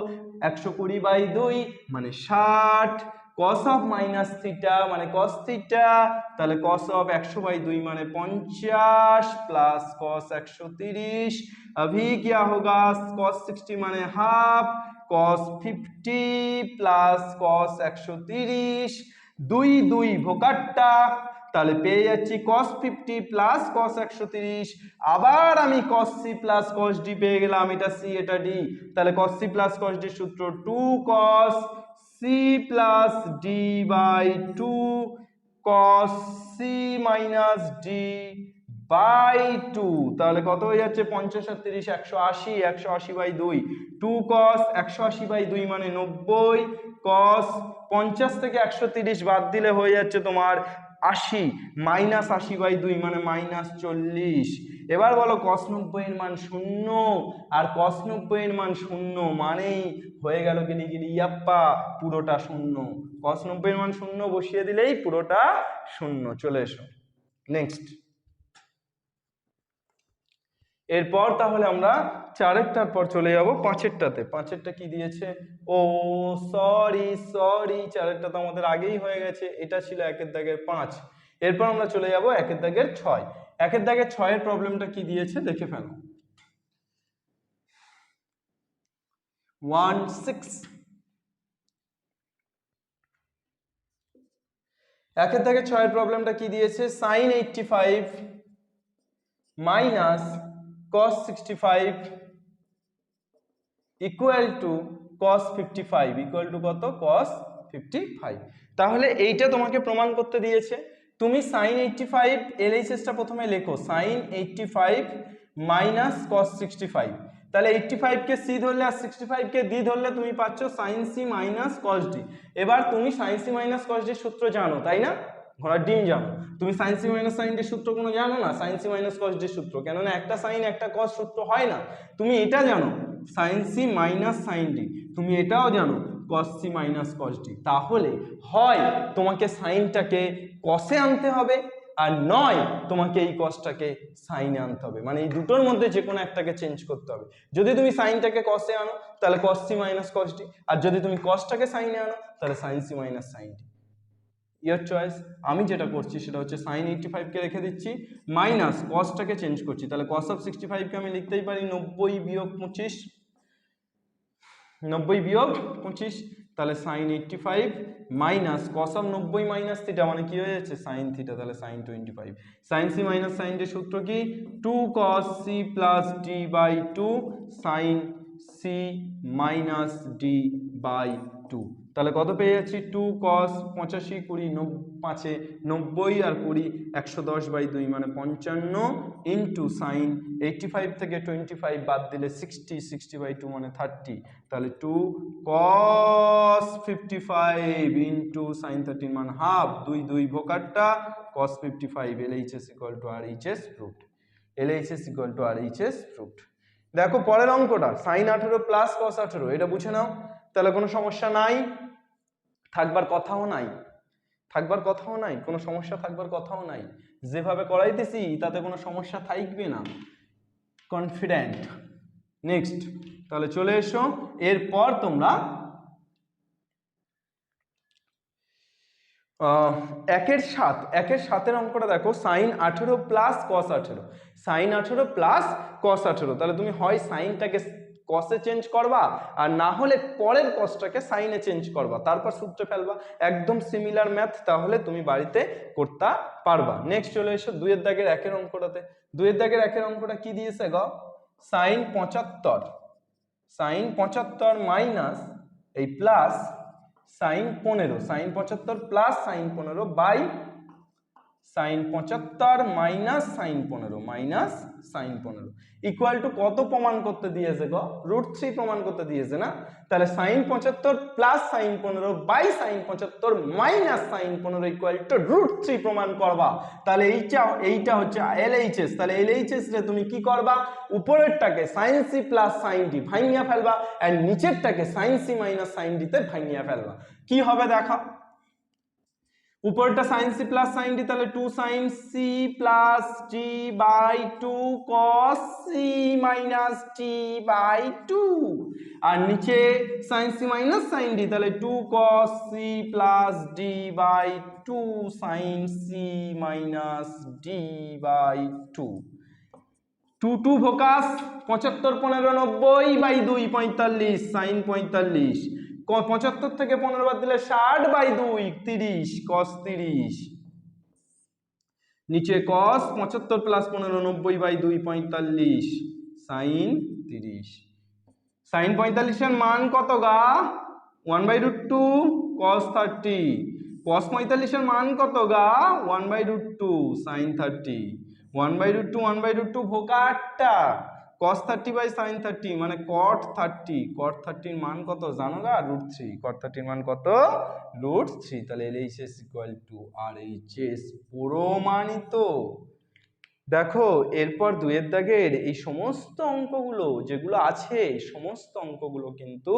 120 by 2 মানে 60 cos of minus theta মানে cos theta, তাহলে cos of 100/2 মানে 50 प्लस cos 130, अभी क्या होगा cos 60 মানে हाफ, cos 50 প্লাস cos 130, 2 2 ভোকাটটা, তাহলে পেয়ে যাচ্ছি cos 50 প্লাস cos 130, আবার আমি cos c plus cos d পেয়ে গেলাম, এটা c এটা d, তাহলে cos c plus cos d সূত্র 2 cos c plus d by 2 cos c minus d by 2, তাহলে কত হয়ে যাচ্ছে 50 আর 30 180, 180/2, 2 cos 180/2 মানে 90, cos 50 থেকে 130 বাদ দিলে হয়ে যাচ্ছে তোমার 80, মাইনাস 80/2 মানে মাইনাস 40। এবার বলো cos 90 এর মান 0, আর cos 90 এর মান 0 মানেই হয়ে গেল গিলি ইয়াপ্পা পুরোটা 0, cos 90 এর মান 0 বসিয়ে দিলেই পুরোটা 0। চলে এসো নেক্সট। এরপর তাহলে আমরা চারেরটার পর চলে যাব পাঁচেরটাতে। পাঁচেরটা কি দিয়েছে, ও সরি চারেরটা তো আমাদের আগেই হয়ে গেছে, এটা ছিল একের দাগের 5। এরপর আমরা চলে যাব একের দাগের 6। একের দাগের 6 প্রবলেমটা কি দিয়েছে দেখে ফেলো। 1 6 একের দাগের 6 প্রবলেমটা কি দিয়েছে, sin 85 minus cos 65 equal to cos 55 equal to কত, cos 55। তাহলে এইটা তোমাকে প্রমাণ করতে দিয়েছে। তুমি sin 85 এলএইচএসটা প্রথমে লেখো, sin 85 মাইনাস cos 65, তাহলে 85 কে c ধরলে আর 65 কে d ধরলে তুমি পাচ্ছ sin c minus cos d। এবার তুমি sin c minus cos d সূত্র জানো তাই না, ঘোড়ার ডিম জানো, তুমি sin c minus sin d সূত্র কোনো জানো না, sin c minus cos d সূত্র, কেননা একটা sin একটা cos সূত্র হয় না। তুমি এটা জানো sin c minus sin d, তুমি এটাও জানো cos c minus cos d। তাহলে হয় তোমাকে সাইনটাকে cos-এ আনতে হবে, আর নয় তোমাকে এই cos-টাকে sin-এ আনতে হবে, মানে এই দুটোর মধ্যে যে কোনো একটাকে চেঞ্জ করতে হবে। যদি তুমি সাইনটাকে cos-এ আনো তাহলে cos c minus cos d, আর যদি তুমি cos-টাকে sin-এ আনো তাহলে sin c minus sin d। ইয়ার চয়েস। আমি যেটা করছি সেটা হচ্ছে sin 85 কে রেখে দিচ্ছি, মাইনাস cos-টাকে চেঞ্জ করছি, তাহলে cos of 65 কে আমি লিখতেই পারি 90 বিয়োগ 25, 90 বিয়োগ 25, তাহলে sin 85 minus cos of 90 minus theta মানে কি হয়ে যাচ্ছে sin থিটা, তাহলে sin 25। sin c minus sin d সূত্র কি, 2 cos c plus d by 2 sin c minus d by 2, তাহলে কত পেয়ে যাচ্ছি 2 cos 85 20 5 90 আর 20 110/2 মানে 55 ইন্টু sin 85 থেকে 25 বাদ দিলে 60, 60/2 মানে 30, তাহলে 2 cos 55 ইন্টু sin 30 মান half, 2 2 ভোকারটা cos 55, LHS equal to RHS proofed, LHS equal to RHS proofed. দেখো পরের অঙ্কটা sin 18 প্লাস cos 18, এটা বুঝে নাও, তাহলে কোনো সমস্যা নাই, থাকবার কথাও নাই, থাকবার কথাও নাই, কোনো সমস্যা থাকবার কথাও নাই, যেভাবে করাইতেছি তাতে কোনো সমস্যা থাকবে না, কনফিডেন্ট। নেক্সট, তাহলে চলে এসো। এরপর তোমরা একের 7 অঙ্কটা দেখো, sin 18 plus cos 18, sin 18 plus cos 18, তাহলে তুমি হয় সাইনটাকে cos-এ চেঞ্জ করবা, আর না হলে পরের cos-টাকে sin-এ চেঞ্জ করবা, তারপর সূত্রে ফেলবা, একদম সিমিলার ম্যাথ, তাহলে তুমি বাড়িতে করতে পারবা। নেক্সট চলে এসো 2 এর দাগের 1 এর অঙ্কটাতে। 2 এর দাগের 1 এর অঙ্কটা কি দিয়েছে গো, sin 75 মাইনাস এই plus sin 15, sin 75 plus sin 15 by sin 75 minus sin 15 minus sin 15 equal to কত প্রমাণ করতে দিয়েছে গো, √3 প্রমাণ করতে দিয়েছে না, তাহলে sin 75 plus sin 15 by sin 75 minus sin 15 equal to √3 প্রমাণ করবা। তাহলে এইটা হচ্ছে LHS, তাহলে LHS রে তুমি কি করবা, উপরেরটাকে sin c plus sin d ভাঙিয়া ফেলবা, আর নিচেরটাকে sin c minus sin d তে ভাঙিয়া ফেলবা। কি হবে দেখো, উপরটা sin c plus sin d, তাহলে 2 sin c plus d by 2 cos c minus d by 2, আর নিচে sin c minus sin d, তাহলে 2 cos c plus d by 2 sin c minus d by 2। 2 2 focus 75 15 90 by 2 45 sin 45, 75 থেকে 15 বাদ দিলে 60 বাই 2 30 cos 30, নিচে cos 75 plus 15 90 by 2 45 sin 30। sin 45 এর মান কত গা? 1/√2 cos 30। cos 45 এর মান কত গা? 1/√2 sin 30। 1/√2 1/√2 ভোকাটটা cos 30 বাই sin 30 মানে cot 30। cot 30 এর মান কত জানো গা? √3। cot 30 এর মান কত? √3। তাহলে LHS ইকুয়াল টু RHS প্রমাণিত। দেখো এরপর দুয়ের দাগের এই সমস্ত অঙ্কগুলো যেগুলো আছে, এই সমস্ত অঙ্কগুলো কিন্তু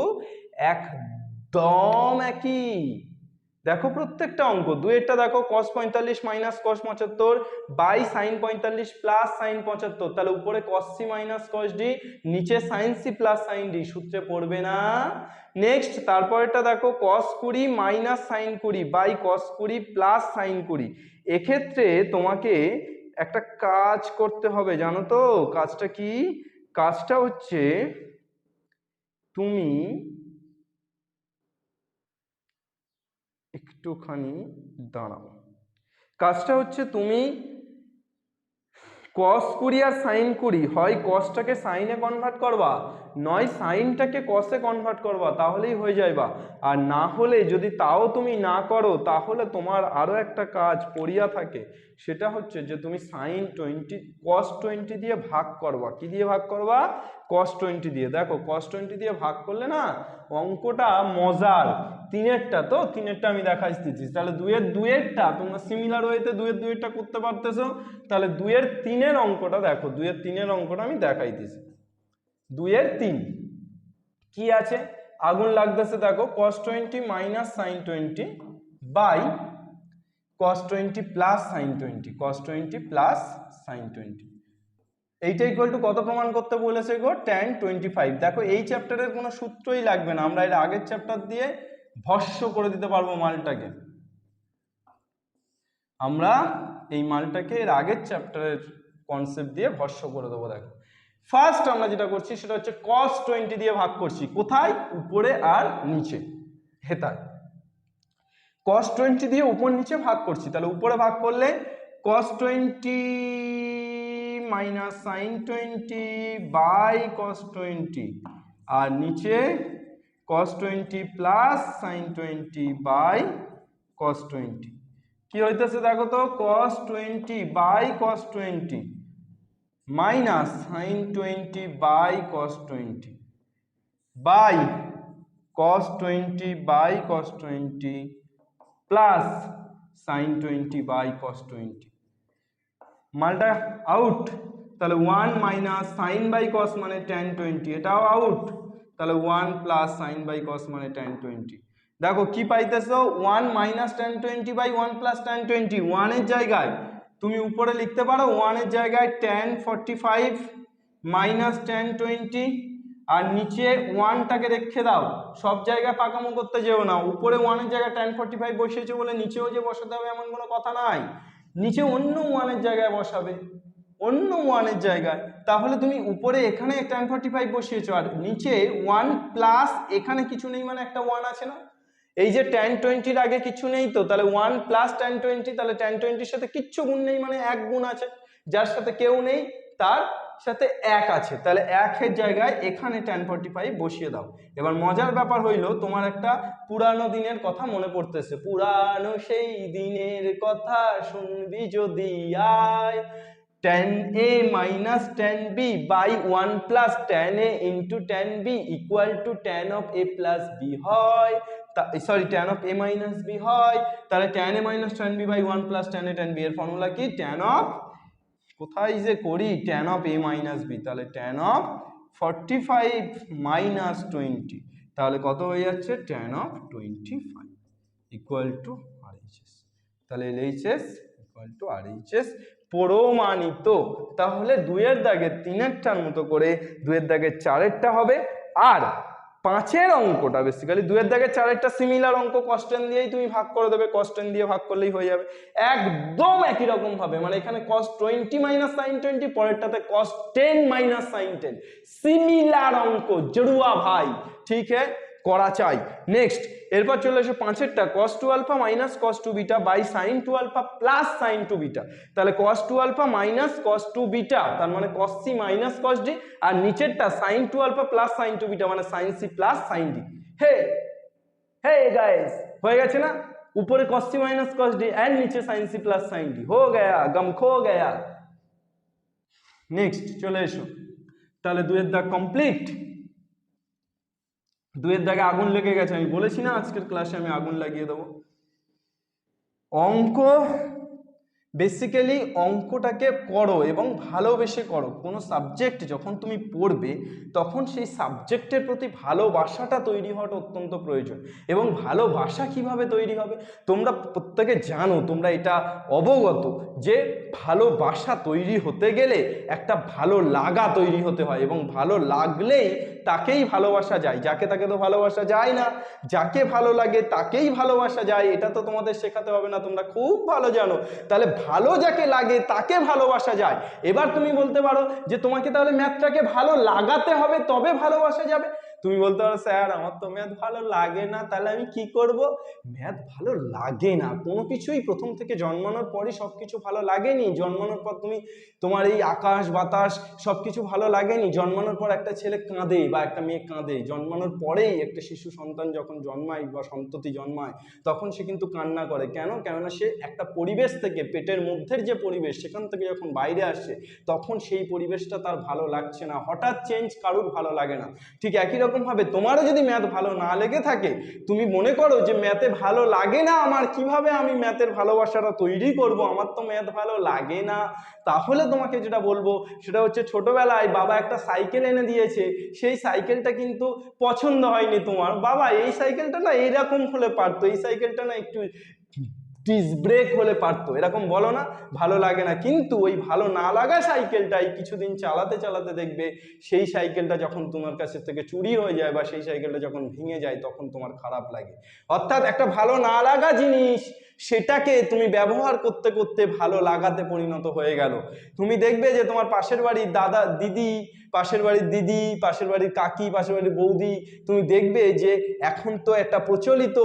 একদম একই। দেখো প্রত্যেকটা অঙ্ক, দুয়েরটা দেখো cos 45 minus cos 75 by sin 45 plus sin 75, তাহলে উপরে cos c minus cos d, নিচে sin c plus sin d, সূত্রে পড়বে না। নেক্সট তারপরেরটা দেখো cos 20 minus sin 20 by cos 20 plus sin 20। এক্ষেত্রে তোমাকে একটা কাজ করতে হবে, জানো তো কাজটা কি? কাজটা হচ্ছে তুমি একটুখানি দাঁড়াও, কাজটা হচ্ছে তুমি cos 20 আর sin 20 হয় cosটাকে সাইনে কনভার্ট করবা, নয় সাইনটাকে cosে কনভার্ট করবা, তাহলেই হয়ে যাইবা। আর না হলে যদি তাও তুমি না করো, তাহলে তোমার আরো একটা কাজ পড়িয়া থাকে, সেটা হচ্ছে যে তুমি sin 20 cos 20 দিয়ে ভাগ করবা। কি দিয়ে ভাগ করবা? cos 20 দিয়ে। দেখো cos 20 দিয়ে ভাগ করলে না অঙ্কটা মজার। তিনেরটা তো, তিনেরটা আমি দেখাই দিচ্ছি। তাহলে দুয়েরটা তোমরা সিমিলার ওয়েতে দুয়েরটা করতে পারতেছো। তাহলে 2/3 অঙ্কটা দেখো, 2/3 অঙ্কটা আমি দেখাই দিচ্ছি। 2/3 কি আছে? আগুন লাগতেছে দেখো cos 20 minus sin 20 by cos 20 plus sin 20, cos 20 plus sin 20। এইটা ইকুয়াল টু কত প্রমাণ করতে বলেছে গো? tan 25। দেখো এই চ্যাপ্টারের কোনো সূত্রই লাগবে না, আমরা এর আগের চ্যাপ্টার দিয়ে ভস্ম করে দিতে পারবো মালটাকে। আমরা এই মালটাকে এর আগের চ্যাপ্টারের কনসেপ্ট দিয়ে ভস্ম করে দেবো। দেখো ফার্স্ট আমরা যেটা করছি সেটা হচ্ছে cos 20 দিয়ে ভাগ করছি। কোথায়? উপরে আর নিচে, হেতায়। cos 20 দিয়ে উপর নিচে ভাগ করছি, তাহলে উপরে ভাগ করলে cos 20 minus sin 20 by cos 20, আর নিচে cos 20 plus sin 20 by cos 20। কি হইতেছে দেখো তো, cos 20 by cos 20 minus sin 20 by cos 20 by cos 20 by cos 20 plus sin 20 by cos 20। মালটা আউট, তাহলে 1 মাইনাস সাইন বাই cos মানে tan 20, এটাও আউট, তাহলে 1 প্লাস সাইন বাই cos মানে tan 20। দেখো কি পাইতেছো? 1 minus tan 20 by 1 plus tan 20। 1 এর জায়গায় তুমি উপরে লিখতে পারো 1 এর জায়গায় tan 45 মাইনাস tan 20, আর নিচে 1টাকে রেখে দাও। সব জায়গায় পাকামো করতে যেও না, উপরে 1 এর জায়গায় tan 45 বসিয়েছে বলে নিচেও যে বসাতে হবে এমন কোনো কথা নাই। নিচে অন্য 1 এর জায়গায় বসাবে, অন্য 1 এর জায়গায়। তাহলে তুমি উপরে এখানে tan 45 বসিয়েছো, আর নিচে 1 প্লাস এখানে কিছু নেই মানে একটা 1 আছে না? এই যে tan 20 এর আগে কিছু নেই তো, তাহলে 1 প্লাস tan 20, তাহলে tan 20 এর সাথে কিচ্ছু গুণ নেই মানে 1 গুণ আছে, যার সাথে কেউ নেই তার সাথে 1 আছে, তাহলে 1 এর জায়গায় এখানে tan 45 বসিয়ে দাও। এবার মজার ব্যাপার হইলো, তোমার একটা পুরানো দিনের কথা মনে পড়তেছে, পুরানো সেই দিনের কথা শুনবি যদি আয়, tan a minus tan b by 1 plus tan a into tan b equal to tan of a plus b হয়, sorry tan of a minus b হয়। তাহলে tan a minus tan b by 1 plus tan a tan b এর ফর্মুলা কি? tan of, কোথায় যে করি, tan of a minus b, তাহলে tan of 45 minus 20, তাহলে কত হয়ে যাচ্ছে? tan of 25 equal to RHS। তাহলে LHS ইকুয়াল টু RHS প্রমাণিত। তাহলে 2 এর দাগের 3-এরটার মতো করে 2 এর দাগের 4-এরটা হবে, আর 5-এর অঙ্কটা বেসিক্যালি 2 এর দাগের 4-এরটা সিমিলার অঙ্ক, কস্টেন দিয়েই তুমি ভাগ করে দেবে, কস্টেন দিয়ে ভাগ করলেই হয়ে যাবে একদম একই রকম ভাবে। মানে এখানে cos 20 minus sin 20, পরেরটাতে cos 10 minus sin 10, similar অঙ্ক জড়ুয়া ভাই, ঠিক है, করা চাই। নেক্সট এরপর চলে এসে 5-এরটা cos 2 alpha minus cos 2 beta by sin 2 alpha plus sin 2 beta. তাহলে cos 2 alpha minus cos 2 beta, তার মানে cos c minus cos d, আর নিচেরটা sin 2 alpha plus sin 2 beta মানে sin c plus sin d। Hey hey guys, হয়ে গেছে না? উপরে cos c minus cos d আর নিচে sin c plus sin d, हो गया, गम खो गया। নেক্সট চলে এসো, তাহলে 2 এর দাগ কমপ্লিট। 2 এর দাগে আগুন লেগে গেছে, আমি বলেছি না আজকের ক্লাসে আমি আগুন লাগিয়ে দেবো। অঙ্ক বেসিক্যালি অঙ্কটাকে করো এবং ভালোবেসে করো। কোনো সাবজেক্ট যখন তুমি পড়বে তখন সেই সাবজেক্টের প্রতি ভালোবাসাটা তৈরি হওয়াটা অত্যন্ত প্রয়োজন। এবং ভালোবাসা কিভাবে তৈরি হবে তোমরা প্রত্যেকে জানো, তোমরা এটা অবগত যে ভালোবাসা তৈরি হতে গেলে একটা ভালো লাগা তৈরি হতে হয়, এবং ভালো লাগলেই তাকেই ভালোবাসা যায়, যাকে তাকে তো ভালোবাসা যায় না, যাকে ভালো লাগে তাকেই ভালোবাসা যায়। এটা তো তোমাদের শেখাতে হবে না, তোমরা খুব ভালো জানো। তাহলে ভালো যাকে লাগে তাকে ভালোবাসা যায়। এবার তুমি বলতে পারো যে তোমাকে তাহলে ম্যাথটাকে ভালো লাগাতে হবে তবে ভালোবাসা যাবে। তুমি বলতে পারো স্যার আমার তো ম্যাথ ভালো লাগে না, তাহলে আমি কি করব? ম্যাথ ভালো লাগে না, কোনো কিছুই প্রথম থেকে জন্মানোর পরই সব কিছু ভালো লাগেনি। জন্মানোর পর তুমি তোমার এই আকাশ বাতাস সব কিছু ভালো লাগেনি। জন্মানোর পর একটা ছেলে কাঁদে বা একটা মেয়ে কাঁদে, জন্মানোর পরেই একটা শিশু সন্তান যখন জন্মায় বা সন্ততি জন্মায় তখন সে কিন্তু কান্না করে। কেন? কেননা সে একটা পরিবেশ থেকে, পেটের মধ্যের যে পরিবেশ সেখান থেকে যখন বাইরে আসছে তখন সেই পরিবেশটা তার ভালো লাগছে না। হঠাৎ চেঞ্জ কারুর ভালো লাগে না। ঠিক একই রকম ভাবে তোমারও যদি ম্যাথ ভালো না লেগে থাকে, তুমি মনে করো যে ম্যাথে ভালো লাগে না আমার, কিভাবে আমি ম্যাথের ভালোবাসাটা তৈরি করব, আমার তো ম্যাথ ভালো লাগে না, তাহলে তোমাকে যেটা বলবো সেটা হচ্ছে ছোটবেলায় বাবা একটা সাইকেল এনে দিয়েছে, সেই সাইকেলটা কিন্তু পছন্দ হয়নি তোমার। বাবা এই সাইকেলটা না এইরকম হলে পারতো, এই সাইকেলটা না একটু ডিস্ক ব্রেক হলে পারতো, এরকম বলো না, ভালো লাগে না। কিন্তু ওই ভালো না লাগা সাইকেলটাই কিছুদিন চালাতে চালাতে দেখবে সেই সাইকেলটা যখন তোমার কাছে থেকে চুরি হয়ে যায় বা সেই সাইকেলটা যখন ভেঙে যায় তখন তোমার খারাপ লাগে। অর্থাৎ একটা ভালো না লাগা জিনিস সেটাকে তুমি ব্যবহার করতে করতে ভালো লাগাতে পরিণত হয়ে গেল। তুমি দেখবে যে তোমার পাশের বাড়ির দাদা দিদি, পাশের বাড়ির দিদি, পাশের বাড়ির কাকি, পাশের বাড়ির বৌদি, তুমি দেখবে যে এখন তো একটা প্রচলিত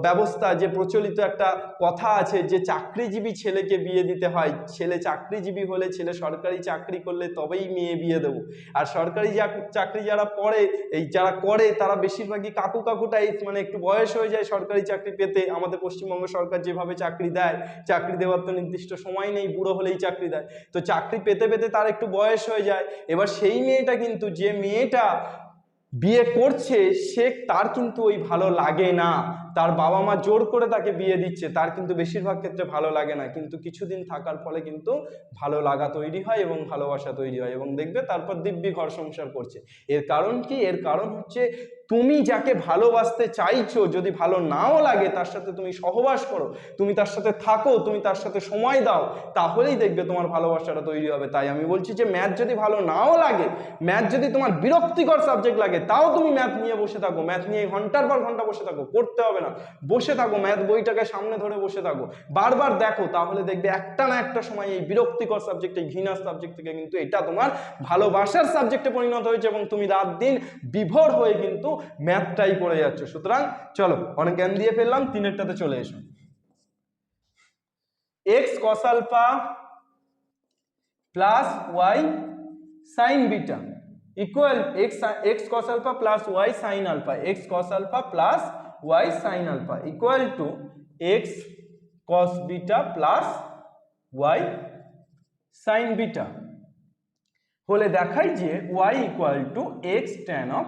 ব্যবস্থা, যে প্রচলিত একটা কথা আছে যে চাকরিজীবী ছেলেকে বিয়ে দিতে হয়। ছেলে চাকরিজীবী হলে, ছেলে সরকারি চাকরি করলে তবেই মেয়ে বিয়ে দেবো। আর সরকারি চাকরি যারা পড়ে, এই যারা করে তারা বেশিরভাগই কাকু কাকুটাই, মানে একটু বয়স হয়ে যায় সরকারি চাকরি পেতে। আমাদের পশ্চিমবঙ্গ সরকার যেভাবে চাকরি দেয়, চাকরি দেওয়ার তো নির্দিষ্ট সময় নেই, বুড়ো হলেই চাকরি দেয়, তো চাকরি পেতে পেতে তার একটু বয়স হয়ে যায়। এবার সেই মেয়েটা কিন্তু, যে মেয়েটা বিয়ে করছে সে, তার কিন্তু ওই ভালো লাগে না, তার বাবা মা জোর করে তাকে বিয়ে দিচ্ছে, তার কিন্তু বেশিরভাগ ক্ষেত্রে ভালো লাগে না। কিন্তু কিছুদিন থাকার ফলে কিন্তু ভালো লাগা তৈরি হয় এবং ভালোবাসা তৈরি হয়, এবং দেখবে তারপর দিব্যি ঘর সংসার করছে। এর কারণ কি? এর কারণ হচ্ছে তুমি যাকে ভালোবাসতে চাইছো যদি ভালো নাও লাগে তার সাথে তুমি সহবাস করো, তুমি তার সাথে থাকো, তুমি তার সাথে সময় দাও, তাহলেই দেখবে তোমার ভালোবাসাটা তৈরি হবে। তাই আমি বলছি যে ম্যাথ যদি ভালো নাও লাগে, ম্যাথ যদি তোমার বিরক্তিকর সাবজেক্ট লাগে, তাও তুমি ম্যাথ নিয়ে বসে থাকো, ম্যাথ নিয়ে ঘন্টার পর ঘন্টা বসে থাকো, পড়তে হবে না, বসে থাকো, ম্যাথ বইটাকে সামনে ধরে বসে থাকো, বারবার দেখো, তাহলে দেখবে একটা না একটা সময় এই বিরক্তিকর সাবজেক্ট, এই ঘৃণার সাবজেক্ট থেকে কিন্তু এটা তোমার ভালোবাসার সাবজেক্টে পরিণত হয়েছে এবং তুমি রাত দিন বিভোর হয়ে কিন্তু ম্যাথটাই পড়ে যাচ্ছ। সুতরাং চলো, অনেক জ্ঞান দিয়ে ফেললাম, 3-এরটাতে চলে এসো। x cos alpha plus y sin beta equal x cos alpha plus y sin alpha, x cos alpha plus y sin alpha equal to x cos beta plus y sin beta হলে দেখাই যে y equal to x tan of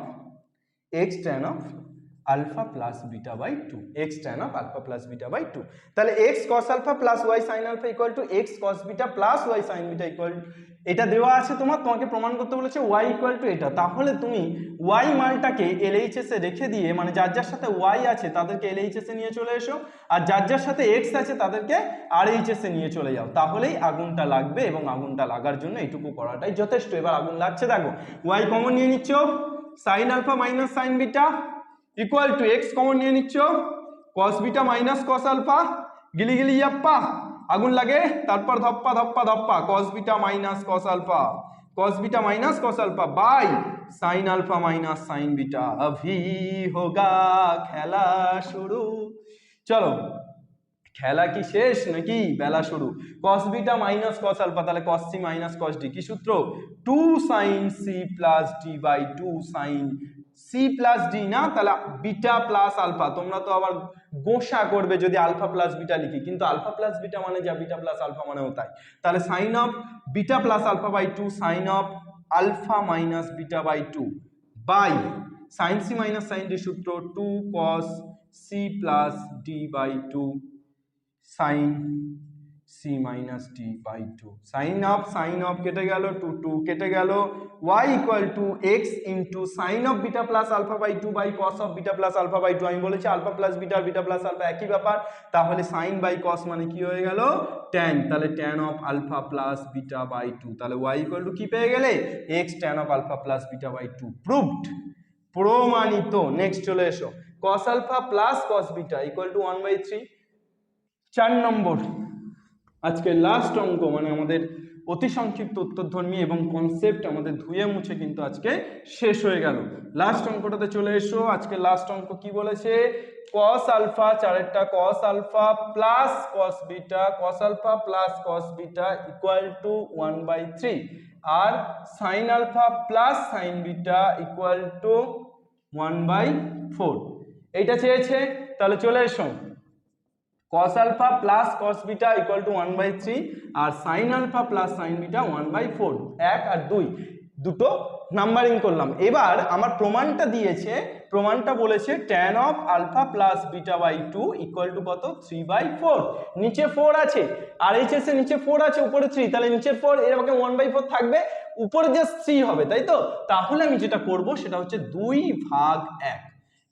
alpha plus beta by two, x tan of alpha plus beta by two. তাহলে x cos alpha plus y sine alpha equal to x cos beta plus y sine beta equal, এটা দেওয়া আছে তোমাকে প্রমাণ করতে বলেছে ওয়াই ইকুয়াল টু এটা। তাহলে তুমি ওয়াই মানটাকে এলএইচএস এ রেখে দিয়ে, মানে যার যার সাথে ওয়াই আছে তাদেরকে এলএইচএস এ নিয়ে চলে এসো, আর যার যার সাথে এক্স আছে তাদেরকে আরএইচএস এ নিয়ে চলে যাও, তাহলেই আগুনটা লাগবে। এবং আগুনটা লাগার জন্য এইটুকু করাটাই যথেষ্ট। এবার আগুন লাগছে, দেখো ওয়াই কমন নিয়ে নিচ্ছ, sine alpha minus sine beta equal to x common নিয়ে নিচ্ছ, cos beta minus cos alpha, গিলি গিলি ইয়াপ্পা, আগুন লাগে। তারপর ধপ্পা ধপ্পা ধপ্পা, cos beta minus cos alpha, cos beta minus cos alpha by sine alpha minus sine beta. अभी होगा खेला शुरू। चलो খেলা কি শেষ নাকি বেলা শুরু। cos beta minus cos alpha, তাহলে cos c minus cos d কি সূত্র, 2 sin c plus d by 2 sin c plus d না, তাহলে বিটা প্লাস আলফা। তোমরা তো আবার গোসা করবে যদি আলফা প্লাস বিটা লিখি, কিন্তু আলফা প্লাস বিটা মানে যা বিটা প্লাস আলফা মানেও তাই। তাহলে sine of beta plus alpha by 2 sine of alpha minus beta by 2 by sine c minus sine d সূত্র 2 cos c plus d by 2 sine c minus d by 2 sine of केटे गेलो 2 2 केटे गेलो y equal to x into sine of beta plus alpha by 2 by cos of beta plus alpha by 2। আমি বলেছি আলফা প্লাস বিটা আর বিটা প্লাস আলফা একই ব্যাপার, তাহলে sin বাই cos মানে কি হয়ে গেল tan, তাহলে tan of alpha plus beta by 2, তাহলে y ইকুয়াল টু কি পেয়ে গেলে x tan of alpha plus beta by 2 প্রুভড, প্রমাণিত। নেক্সট চলে এসো, cos alpha plus cos beta equal to 1/3। 4 number আজকে লাস্ট অঙ্ক, মানে আমাদের অতি সংক্ষিপ্ত উত্তরধর্মী এবং কনসেপ্ট আমাদের ধুয়ে মুছে কিন্তু আজকে শেষ হয়ে গেল। লাস্ট অঙ্কটাতে চলে এসো। আজকে লাস্ট অঙ্ক কি বলেছে, cos আলফা, চারেরটা cos alpha plus cos beta, cos alpha plus cos beta equal to 1/3, আর sin alpha plus sin beta equal to 1/4 এইটা চেয়েছে। তাহলে চলে এসো, cos alpha plus cos beta equal to 1/3 আর sin alpha plus sin beta 1/4, 1 আর 2 দুটো নাম্বারিং করলাম। এবার আমার প্রমাণটা দিয়েছে, প্রমাণটা বলেছে tan of alpha plus beta by 2 equal to কত 3/4। নিচে 4 আছে আর এইচএস এর নিচে 4 আছে উপরে 3, তাহলে নিচের 4 এর আমাকে 1/4 থাকবে, উপরে জাস্ট 3 হবে, তাই তো। তাহলে আমি যেটা করব সেটা হচ্ছে 2/1,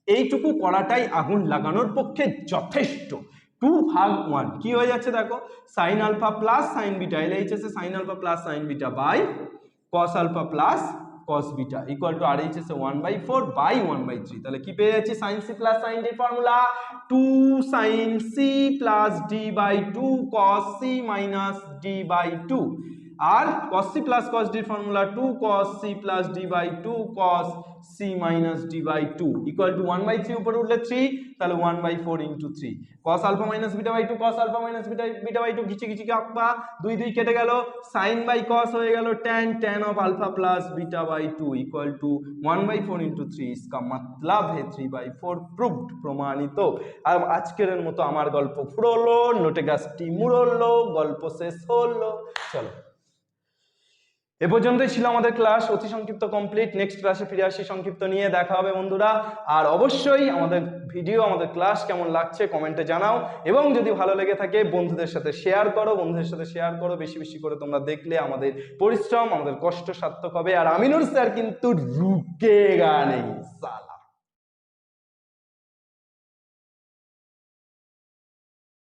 এইটুকু করাটাই আগুন লাগানোর পক্ষে যথেষ্ট। 2/1 কি হয়ে যাচ্ছে দেখো, sine alpha plus sine beta, LHS এ sine alpha plus sine beta by cos alpha plus cos beta equal to RHS এ 1/4 বাই 1/3। তাহলে কি পেয়ে যাচ্ছি, sine C plus sine D formula 2 sine C plus D by 2 cos C minus D by 2, আর cos c plus cos d formula 2 cos c plus d by 2 cos c minus d by 2 equal to 1/3 উপরে উঠলে 3, তাহলে 1/4 into 3 cos alpha minus beta by 2 cos alpha minus beta by 2 ঘিচে ঘিচে কাপা 2 2 কেটে গেল, sin বাই cos হয়ে গেল tan of alpha plus beta by 2 equal to 1/4 into 3। इसका मतलब है 3/4 प्रूव्ड, প্রমাণিত। আর আজকের মতো আমার গল্প ফুরলো, নোটে গাছটি মুড়লো, গল্প শেষ হলো। চলো এ পর্যন্তই ছিল আমাদের ক্লাস, অতি সংক্ষিপ্ত কমপ্লিট। নেক্সট ক্লাসে ফিরে আসি সংক্ষিপ্ত নিয়ে, দেখা হবে বন্ধুরা। আর অবশ্যই আমাদের ভিডিও, আমাদের ক্লাস কেমন লাগছে কমেন্টে জানাও, এবং যদি ভালো লেগে থাকে বন্ধুদের সাথে শেয়ার করো, বেশি বেশি করে তোমরা দেখলে আমাদের পরিশ্রম, আমাদের কষ্ট সার্থক হবে। আর আমিনুর স্যার কিন্তু রুকেগা নেই।